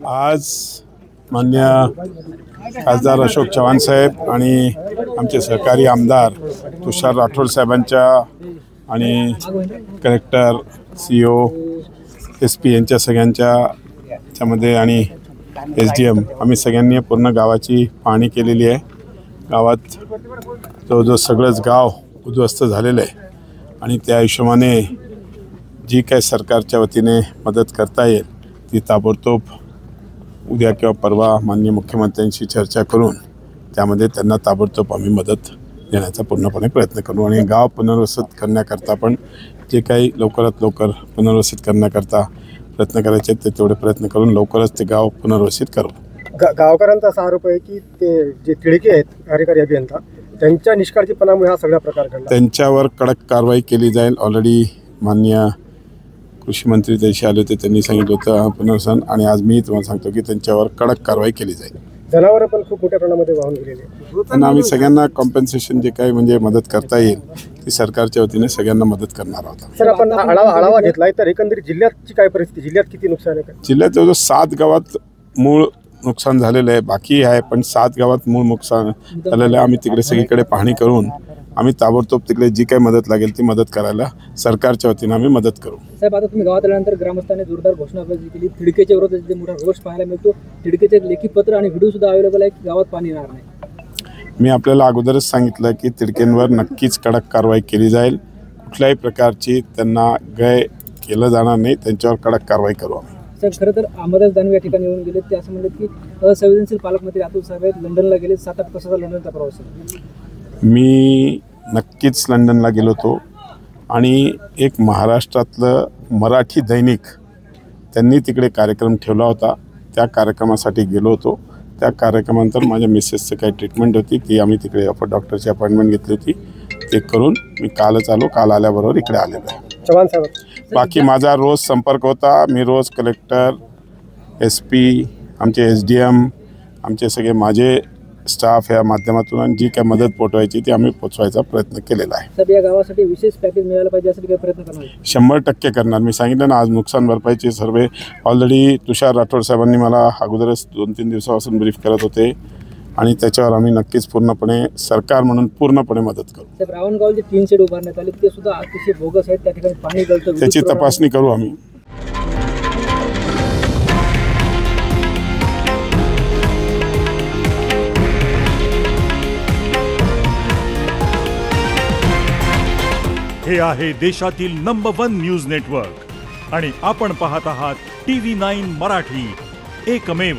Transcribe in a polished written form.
आज मान्य खासदार अशोक चव्हाण साहेब आणि आमचे सहकारी आमदार तुषार राठोड साहेबांच्या आणि कलेक्टर CEO SP यांच्या सगळ्यांच्या त्यामध्ये आणि SDM आम्ही सगळ्यांनी पूर्ण गावाची पाहणी केलेली आहे। गावात जो सगळंच गाव उद्ध्वस्त झालेलं आहे आणि त्या हिशोबाने जी काय सरकारच्या वतीने मदत करता येईल ती ताबडतोब उद्या किंवा परवा माननीय मुख्यमंत्र्यांशी चर्चा करून त्यामध्ये त्यांना ताबडतोब आम्ही मदत देण्याचा पूर्णपणे प्रयत्न करू आणि गाव पुनर्वसित करण्याकरता पण जे काही लवकरात लवकर पुनर्वसित करण्याकरता प्रयत्न करायचे ते तेवढे प्रयत्न करून लवकरच ते गाव पुनर्वसित करू। गावकऱ्यांचा असा आरोप आहे की ते जे तिडके आहेत कार्यकारी अभियंता त्यांच्या निष्काळजीपणामुळे हा सगळा प्रकार घडला। त्यांच्यावर कडक कारवाई केली जाईल। ऑलरेडी माननीय कृषी मंत्री देशी आले होते, त्यांनी सांगितलं होतं पुनर्वसन आणि आज मी तुम्हाला सांगतो की त्यांच्यावर कडक कारवाई केली जाईल। जनावरं पण खूप मोठ्या प्रमाणामध्ये वाहून गेलेले त्यांना आम्ही सगळ्यांना कॉम्पेन्सेशन जे काही म्हणजे मदत करता येईल ती सरकारच्या वतीने सगळ्यांना मदत करणार आहोत। सर, आपण आढावा घेतलाय तर एकंदरीत जिल्ह्याची काय परिस्थिती, जिल्ह्यात किती नुकसान आहे? जिल्ह्यात जवळजवळ 7 गावात मूळ नुकसान झालेलं आहे, बाकी आहे पण 7 गावात मूळ नुकसान झालेलं आहे। आम्ही तिकडे सगळीकडे पाहणी करून आम्ही ताबडतोब तिकडे जी काही मदत लागेल ती मदत करायला सरकारच्या वतीने आम्ही मदत करू। साहेब, आता तुम्ही गावात आल्यानंतर ग्रामस्थांनी जोरदार घोषणाबाजी केली, तिडकेच्या विरोधात जे मोठा रोष पाहायला मिळतो, तिडकेचे लेखी पत्र आणि व्हिडिओ सुद्धा अवेलेबल आहे की गावात पाणी येणार नाही। मी आपल्याला अगोदरच सांगितलं की तिडकेंवर नक्कीच कडक कारवाई केली जाईल, कुठल्याही प्रकारची त्यांना गय केलं जाणार नाही, त्यांच्यावर कडक कारवाई करू आम्ही। साहेब, खरं तर अहमदास दानवे या ठिकाणी येऊन गेले, ते असं म्हणले की असंवेदनशील पालकमंत्री अतुल साहेब लंडनला गेले, 7-8 तासाचा लंडनचा प्रवास आहे। मी नक्कीच लंडनला गेलो होतो आणि एक महाराष्ट्रातलं मराठी दैनिक त्यांनी तिकडे कार्यक्रम ठेवला होता, त्या कार्यक्रमासाठी गेलो होतो। त्या कार्यक्रमानंतर माझ्या मिसेसचं काही ट्रीटमेंट होती ती आम्ही तिकडे डॉक्टरची अपॉइंटमेंट घेतली होती, ते करून मी कालच आलो, काल आल्याबरोबर इकडे आलेलो आहे। चव्हाण साहेब, बाकी माझा रोज संपर्क होता, मी रोज कलेक्टर SP आमचे SDM आमचे सगळे माझे स्टाफ या माध्यमातून आणि जी काय मदत पोचवायची ती आम्ही पोचवायचा प्रयत्न केलेला आहे। साहेब, या गावासाठी विशेष पॅकेज मिळालं पाहिजे यासाठी काय प्रयत्न करणार? 100% करणार। मी सांगितलं ना, आज नुकसान भरपाईचे सर्वे ऑलरेडी तुषार राठोड साहेबांनी मला अगोदरच 2-3 दिवसापासून ब्रीफ करत होते आणि त्याच्यावर आम्ही नक्कीच पूर्णपणे सरकार म्हणून पूर्णपणे मदत करू। साहेब, रावणगाव जे 3 शेड उभारण्यात आले ते सुद्धा अतिशय बोगस आहेत, त्या ठिकाणी पाणी गळतं, त्याची तपासणी करू आम्ही। हे आहे देशातील नंबर 1 न्यूज नेटवर्क आणि आपण पाहत आहात TV9 मराठी, एकमेव।